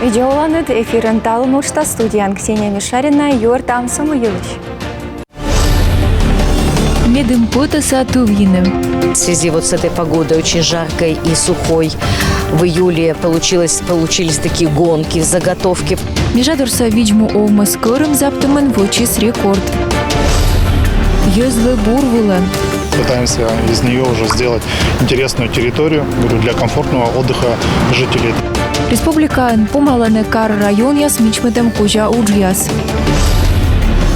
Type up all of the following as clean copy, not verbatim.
Видеоланет эфирен талын учта студиян Ксения Мишарина юртам самоюлыш. Медым потаса тувьины. В связи вот с этой погодой очень жаркой и сухой в июле получились такие гонки, заготовки. Межадурса видьму овма скорым заптамен вочис рекорд. Ёзлы бурвулы. Пытаемся из нее уже сделать интересную территорию для комфортного отдыха жителей. Республика помалане кар район яс мичмедем кожа уджияс.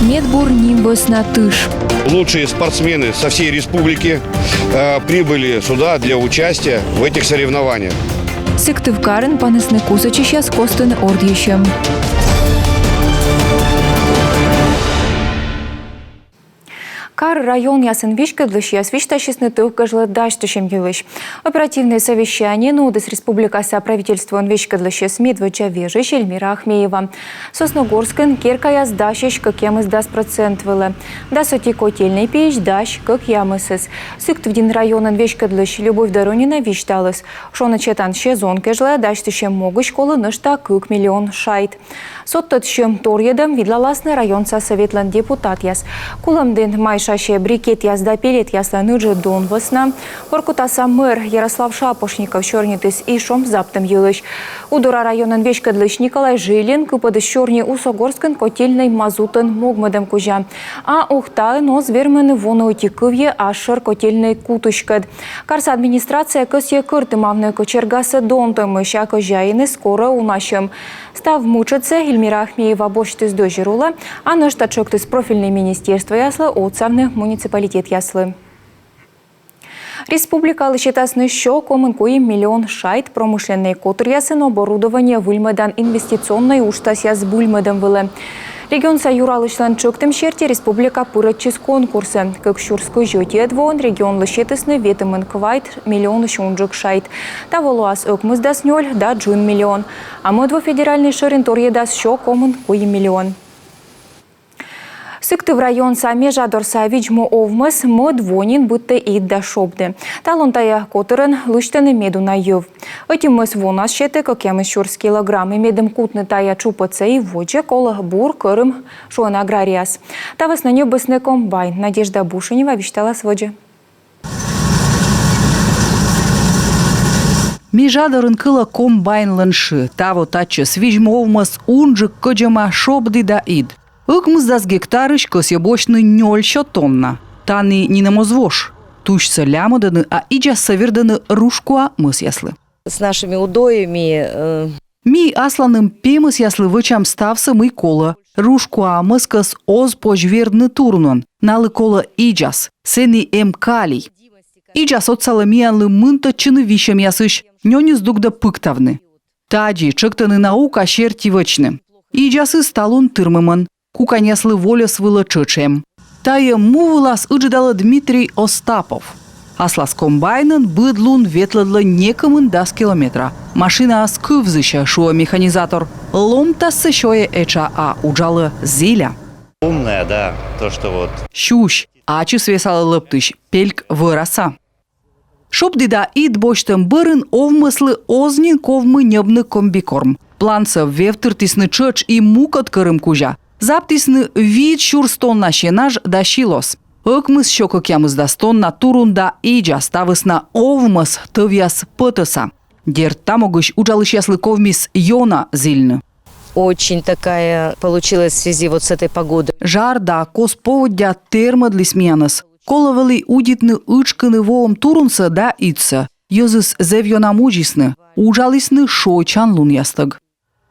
Медбур нимбос на тыш. Лучшие спортсмены со всей республики прибыли сюда для участия в этих соревнованиях. Сыктывкарын панесны кусачища с костын ордьещем. Кар район ясын вишкадлыш яс виштащисны тывкажлы даштышем юлыш. Оперативное совещание нудыс республикаса правительствон вишкадлыш яс медвача вежиш Эльмира Ахмеева. Сосногорскын керка яс дашиш, как ямыс дас процент вылы. Да соти котельный печь даш, как ямысыз. Сыктывдин районын вишкадлыш Любовь Доронина вишталыс. Шона четан шезон кежлы даштышем могы школы нышта 1 миллион шайт. Соттотшем торьедам видлаласны районца советлан депутат яс. Куламдын майшаще брикет яс да пелет ясла ныджы донвасна. Оркутаса мэр Ярослав Шапошников шорнитыс и шом заптым юлыш. Удура районын вешкадлыш Николай Жилин купадыш шорни Усогорскын котельной мазутын могмадам кужа. А ухтайын оз вермены воны утикывье ашыр котельной кутышкад. Карса администрация көсье кыртымавны кочергасы донтымыша кожайыны скоро унашым. Став мучиться Эльмира Ахмеева бошты дожирула, а наш с профильное министерство яслы отцавны муниципалитет яслы. Республика лышетасны шо комын коим миллион шайт промышленный котыр ясын оборудование выльмадан инвестиционной уштас яс бульмадан вылы. Регион Саюралышлан чоктым шерте республика пырачыз конкурсы. Как шурской жёте двон регион лышетасны ветымын квайт миллион шунжик шайт. Таволуас окмыз дас 0 да 1 миллион. А мы дво федеральный шеренторье дас шо комын коим миллион. Сыктыв район саме жадорса видьму овмыс мы двонин будто и дошобды. Талонтая котырын лыштаны меду на юв. Этим мы свонас щеты, как ямы шурс килограммы медом кутны тая чупаца и воджа кола бур кырым шуан аграриас. Тавас на небесный комбайн. Надежда Бушенева виштала своджа. Межадорын кыла комбайн ланши. Таво тачы свижму овмыс унжик кыджама шобды да ид. Ыкмыз дас гектарыш косьебочны 0 тонна. Таны не намозвош. Тушься лямоданы, а иджа саверданы рушкуа мыс яслы. С нашими удоями... Ми асланым пемыс яслы вычам ставсы мы кола. Рушкуа мыскас оз пожвердны турнон. Налы кола иджас. Сени калий. Иджас отсала миянлы мынта чыны вишем ясыш. Нёнис дугда пыктавны. Таджи чыктаны наука шертивычны. Иджасы сталун тырмымын. Куканяслы воля свыла чычем. Тая мувылас ыджидала Дмитрий Остапов. Аслас комбайнын быдлун ветладла некамын дас километра. Машина скывзыща шуа механизатор. Ломтасы шое эча, а уджалы зиля. Умная, да, то что вот. Щущ, ачы свесала лыптыш, пельк выраса. Шобдида ид боштым бырын овмыслы ознин ковмы небны комбикорм. Планца вевтыртисны чыч и мукат кырым кужа. Заптисны вид шурстонна щенаж да щилос. Ыкмыз щокок ямыз да стонна турун да иджа ставысна овмыз тывяс пытыса. Дер тамогыш уджалыш яслы ковмис йона зильны. Очень такая получилась в связи вот с этой погодой. Жар да кос поводя термодлис мияныс. Коловали удитны ычкыны воом турунса да итса. Йозыс зевьона мужисны. Уджалысны шойчан лун ястык.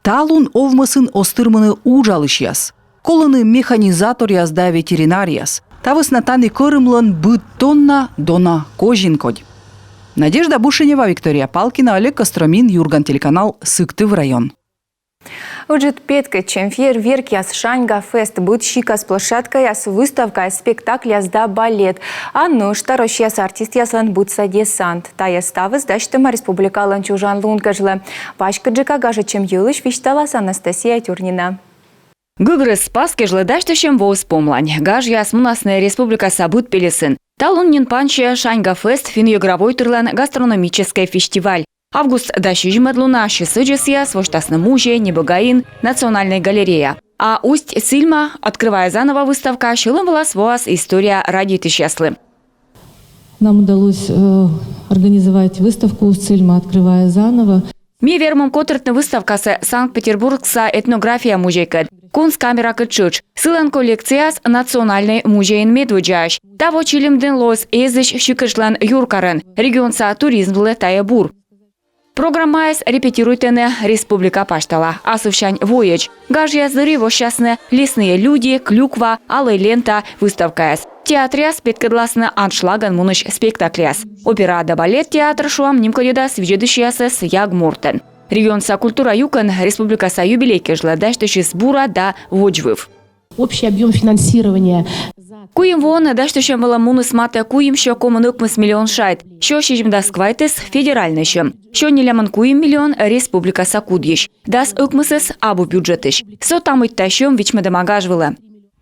Талун овмысын остырмыны уджалыш яс. Колыны механизатор яс да ветеринарияс. Тавыс натаны кырымлын быт тонна дона кожинкодь. Надежда Бушенева, Виктория Палкина, Олег Костромин, Юрган, телеканал Сыктыв район. Уджит петка, чем фейерверк яс Шаньга фест, будет щикас площадка яс выставка, спектакль яс да балет. А ну, штарош яс артист яслан будса десант. Та яс ставыз дачтыма республикалан чужан лункажлы. Пашка джика гажа чем юлыш вишталас Анастасия Тюрнина. Гыгрыз спаски жлыдаштышем воз помлань. Гаж ясмунасная республика сабут пелесин. Талун нин панче Шаньга фест фин игровой тырлан гастрономический фестиваль. Август дащижмет луна шесыджесия своштасны музей Небогаин Национальная галерея. А Усть-Сильма, открывая заново выставка, шилом была своас история ради тысячаслы. Нам удалось организовать выставку «Усть-Сильма. Открывая заново». Ми вермом котыртны выставкасы Санкт-Петербургса этнография музейка. Кунсткамера кычыч. Сылан коллекцияс Национальный музейн медведжаш. Таво чилимден лос эзыш шикышлан юркарын. Регионса туризмлы таябур. Программайс репетируйтены Республика Паштала. Асывшань вояч. Гажья зыры вощасны лесные люди, клюква, алый лента выставкаяс. Театряс петкадласны аншлаган муныш спектакляс. Опера да балет театр шуам нимкодеда свежедышиясыс ягмуртен. Регионса культура юкан Республикаса юбилейки жладаштыши сбура да воджвыв. Общий объем финансирования. Куим вон даштышем была муныс мата куим шо коммуныкмыс миллион шайт. Шо шижмда сквайтес федеральный шем. Шо неляман куим миллион Республикаса кудьеш. Дас ыкмысыс абу бюджетыш. Со там иттащем вичмедамагажвыла.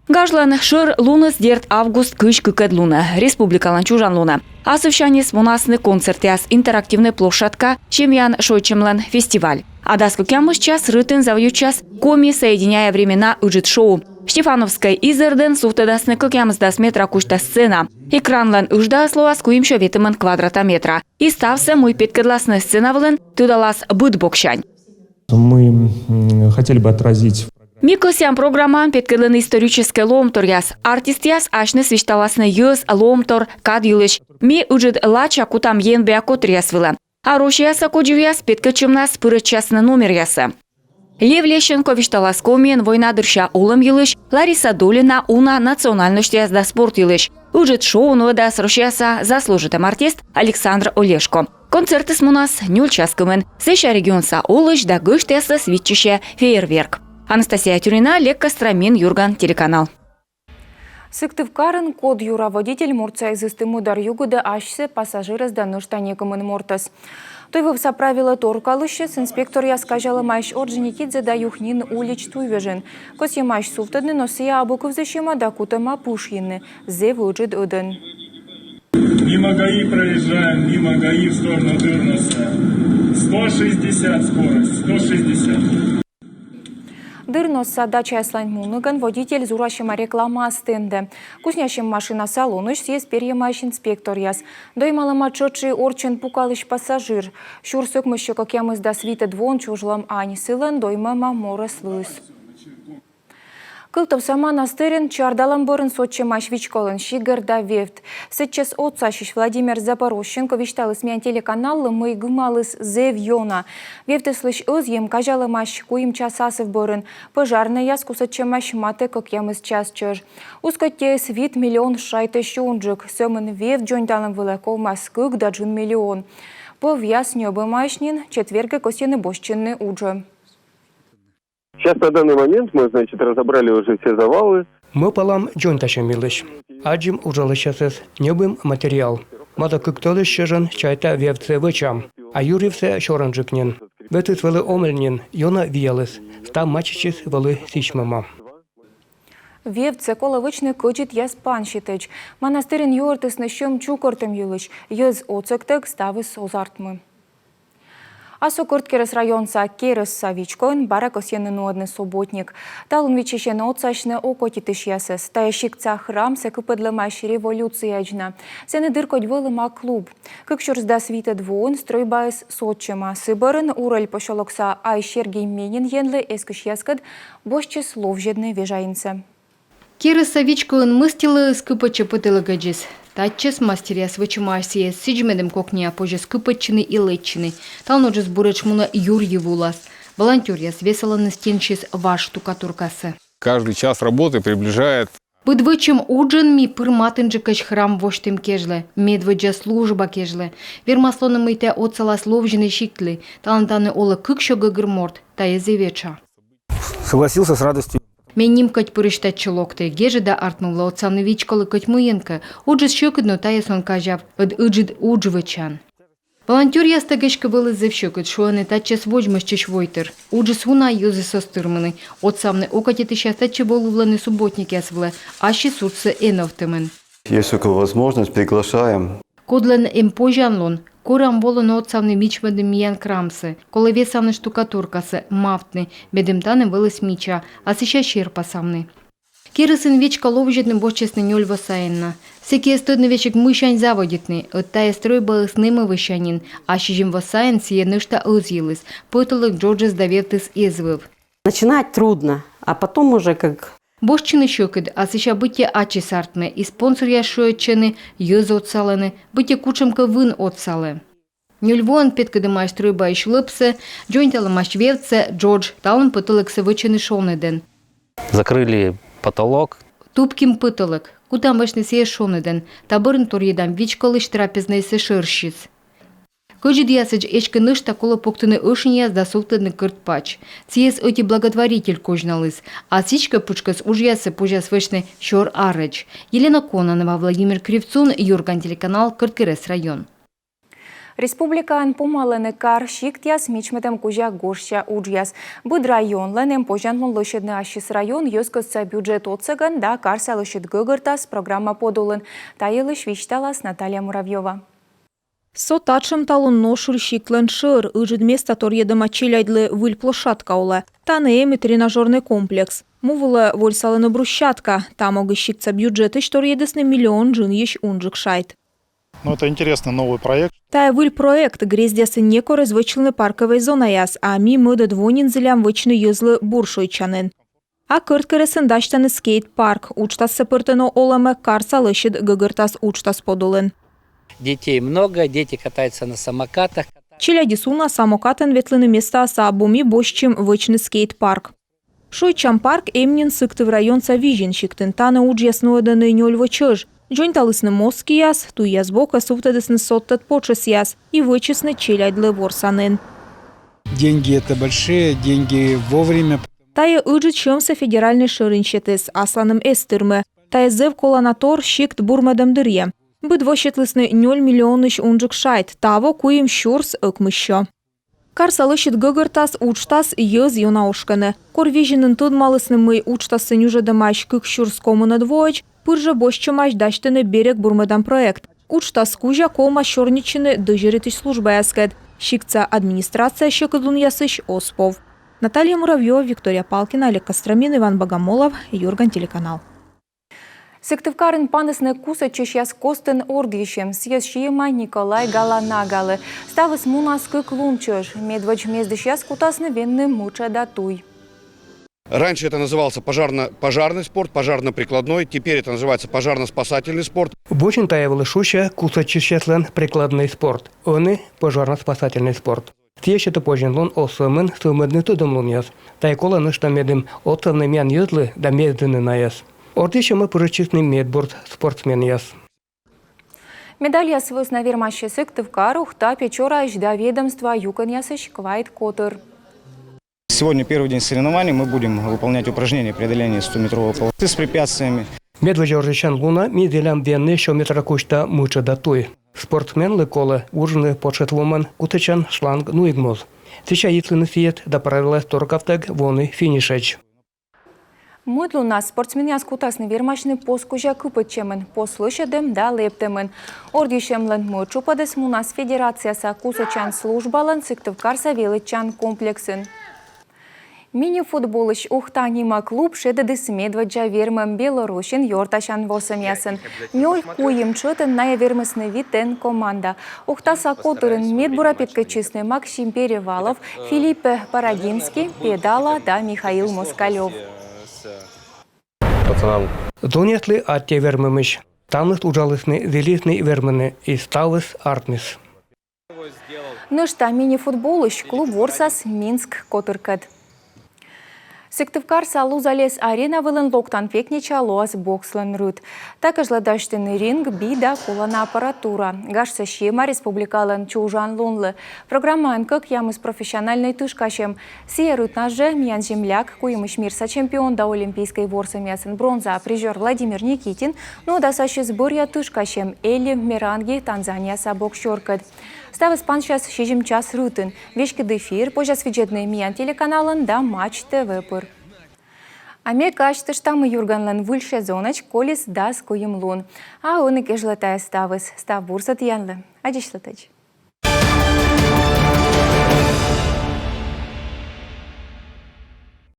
Гажлан шыр лунас дерт август кыш кыкед луна. Республикалан чужан луна. Асывшанис мунасны концертяс интерактивный площадка Чемьян Шойчемлан фестиваль. Адас кукямыш час рытын завью час коми соединяя времена уджит шоу. Штефановской изерден суфтедасны кукямздас метра кушта сцена. Экранлан ужда словас куимшо ветыман квадрата метра. И стався мой петкедласны сцена влен тудалас бытбокшань. Мы хотели бы отразить. Микосян программан петкедлен исторический ломтор яс. Артист яс ашны свишталасны юз ломтор кадюлыш. Ми уджит лача кутам енбеа котриясвыла. А рошияса кодживяс петкачымнас пырычасны номер яса. Лев Лещенко вишталас комен война дырша улым йылыш, Лариса Долина уна национальностяс да спорт йылыш. Уджит шоу нуэдас рошияса заслужитым артист Александр Олешко. Концертыс мунас нюль часкымен. Сэша регионса олыш да гыштяса свитчище фейерверк. Анастасия Тюрина, Олег Костромин, Юрган, телеканал. Сыктывкарын код юра водитель Мурция из Истымудар югуда ашсе пассажиры сдану штанекомын мортас. Туйвывса правила торкалыще с инспектор я скажала майш орджиникидзе да юхнин улич туйвежен. Косье майш суфтадны носия абуков защима да кутама пушьины. Зе выджит уден. Мимо ГАИ проезжаем, мимо ГАИ в сторону Дырноса. 160 скорость, 160. Дырноса дача яслань муныган водитель зурашима реклама стенде. Кузнящим машина салоныш съезд перьемайш инспектор яс. Доймалама чотши орчен пукалыш пассажир. Шур сөкмыще кокямыз да свита двон чужлам ань сылын доймама морас лыс. Кылтов сама настырен чардалам борын сотчемаш вичколын шигар да вевт. Сейчас отцащиш Владимир Запорощенко вишталы смян телеканаллы мый гымалыс зевьона. Вевты слыш озьем кажалымаш куим часасов борын. Пожарный яску сотчемаш мате как ямыз час чож. Ускотес вид миллион шайты шунджик. Сөмын вев джонталым вылаков маскык да джун миллион. Повяс нёбымашнин четверга косены бощенны уже. Сейчас на данный момент мы, разобрали уже все завалы. Мы полам джонташем милыш. Аджим ужалышасыз небым материал. Мада кыктолышшыжын чайта вевце вычам. А юривсе шоранжыкнен. Ветыс вылы омельнен, йона виялыс. Там мачичис вылы сичмама. Вевце коловычны кычит яс паншитыч. Монастырин юртыс нащем чукортым юлыш. Йыз оцыктык ставыс озартмы. Асо Кырткерес районса Керес Савичкоин бара косьенный нуадный субботник. Талун вичещен отсачны окотитыш ясес. Таящикца храм секупедлымаш революция джна. Сены дыркоть вылыма клуб. Кыкшурсда свита двуон стройбайс сотчема. Сыбарын ураль пошолокса Айшергей Менин енлы эскыш яскад бошче слов жедны вежаинце. Керес Савичкоин мыстилы скыпачы пытылыгаджис. Татчес мастеряс вычымайсие сиджмедем кокня позже скыпаччины и летчины. Талноджис буречмуна юрьевулас. Волонтеряс весело настенчис ваш штукатуркасы. Каждый час работы приближает. Подвычем уджен ми пырматынжикач храм воштым кежле. Медведжа служба кежле. Вермаслоны мыйте отцала словжины щиктли. Талантаны ола кыкшо гыгырморт. Тая зевеча. Согласился с радостью. Менним кать пырыштать челокты, геже да артнула от самнович колы кать мыенка, уджис щекотно тая сон кажав, от уджид уджвычан. Волонтер ястагешка был из-за щекот, шо они тачес вожмащиш войтер, уджис уна юзы состырманы, от самны окатит еще таче болу вланы субботники асвле, ащи сурцы эновтемен. Есть такая возможность, приглашаем. Кодлен им пожанлон, Курам болон отсавны мичмады миян крамсы, коли весавны штукатуркасы, мафтны, бедемтаны вылыс мича, а сыща щерпасавны. Кирысын вечка ловжетны бочесны нёль васаенна. Секие стыдны вечек мышань заводитны, оттая строй балысным вышанин, а щижим васаен сие нышта ызъелыс, пытылык Джорджес давертыс езвыв. Начинать трудно, а потом уже как... Бошчыны щекыд, а сыща бытте ачи сартме, и спонсор я шоечыны, ёз отсалены, бытте кучемка вын отсалы. Нюльвон петкадымай стройба иш лыпсы, джойнталымаш вевце, Джордж, таун пытылыксы вычыны шолныден. Закрыли потолок. Тупким пытылык, кутам вышны сие шолныден, табырын торьедам вичкалыш трапезнайсы шырщиц. Кожид ясыч эчка нышта кола поктыны ышын яз да софтыдны кырт пач. Циес оти благотворитель кожналыс, а сичка пучкас уж ясы пужас вышны щор арыч. Елена Кононова, Владимир Кривцун, Юрган телеканал, Кырткерес район. Республикан помалены кар шиктяс мичметем кужа горща уджяс. Буд районланем пожанлон лошадны ашис район ёскосца бюджет отсаган да карса лошад гыгыртас программа подолын. Тайылыш вичталас Наталья Муравьева. Сотачым талон ношур шиклен шыр, ыжид места торьедыма челяйдлы выль площадка ола. Таны эми тренажерный комплекс. Мувыла вольсалыны брусчатка. Там огы шикца бюджеты, что торьедысны миллион джин еш унджик шайт. Ну, это интересный новый проект. Тая выль проект грездясы неко развычлены парковой зона яс, а ми мыда двонин зелям вычны юзлы буршойчанын. А кырткересен даштаны скейт-парк. Учтас сапыртыно оламе карса лышид гыгыртас учтас подолын. Детей много, дети катаются на самокатах. Челядисуна самокатен ветлыны места сабуми бощим вычны скейт-парк. Шойчам парк эмнин сыктыв район савижин шиктын таны уджяснуэданы нёльвы чыж. Джойнталысны мозки яс, ту яс бока суфтадысны соттат почес яс и вычесны челяйдлы ворсанын. Деньги это большие, деньги вовремя. Тая ыджит чымсы федеральный шырынчетыс асланым эстырмы. Тая зев коланатор шикт бурмадам дырье. Быд вощетлысны 0 миллионыш унджик шайт, таво куим щурс ыкмыщо. Карсалышит гыгыртас учтас йыз юнаушканы. Корвижинын тыдмалысны мы учтасы нюжедамаш кык щурс комына двоич, пыржа бощымаш даштыны берег бурмадан проект. Учтас кужа колма щорничыны дыжырытыш служба яскет. Шикца администрация щекыдун ясыш оспов. Наталья Муравьева, Виктория Палкина, Олег Костромин, Иван Богомолов, Юрган телеканал. Сыктывкарын панысны куса чешяс костын ордищем, съез шиема Николай Галанагалы. Ставыс мунас кык лунчыш, медвач мездыщас кутасны венны муча датуй. Раньше это назывался пожарный спорт, пожарно-прикладной. Теперь это называется пожарно-спасательный спорт. Бочин таявалы шуща куса чешяслен прикладный спорт. Он и пожарно-спасательный спорт. Тещета поженлон осымен сумедны тудымлун яс. Тайкола нышта медым отсавны мян юзлы да меддыны на яс. Ордище мы поручисный медборд спортсмен яс. Медаль ясвыз на вермаще Сыктывкар ухта печора жда ведомства юкан ясыш квайт котыр. Сегодня первый день соревнований. Мы будем выполнять упражнения преодоления 100-метровой полосы с препятствиями. Медвежа Оржичан Луна миделям венны шо метра кушта муча датуй. Спортсмен лыкола ужины почетломан кутычан шланг нуигмоз. Сейчас яслыны сиет да правила сторкавтаг воны финишеч. Мыдлу нас спортсмен яс кутасны вермашны поскужа кыпытчемын, послышадым да лептемын. Ордишемлен мычупадыс мунас федерацияса кусачан службалан Сыктывкар савелычан комплексын. Мини-футболыш ухтанима клуб шедедыс медваджа вермым Белорусин йорташан восамясын. Нёль куим чытын ная вермысны витен команда. Ухтаса котырын медбура петкачисны Максим Перевалов, Филипп Парадинский, Педала да Михаил Москалев. Донесли атте вермымыш. Тамлыс ужалысны велисны вермыны и ставыс артмис. Нышта мини-футболыш клуб Ворсас Минск котыркат. Сыктывкар салу залез арена вылын локтан пекнеча лоас бокслан рут. Також ладаштыны ринг, бида, колана аппаратура. Гашса шема республикалан чужан лунлы. Программа анкак ямыс профессиональный тышкашем. Сия рутнаже миян земляк, куемыш мирса чемпион да олимпийской ворса мясын бронза призер Владимир Никитин, но да саши сборья тышкашем Эли Меранги Танзания сабок щоркат. Ставыс панчас шижим час рутын. Вешки дефир, пожас виджетный миян телеканалын да Матч ТВ пыр. Аме качты штамы юрганлан выльше зонач колес да скуем лун. А он и кежлатая ставыс. Став бурсат янлы. Адишлатач.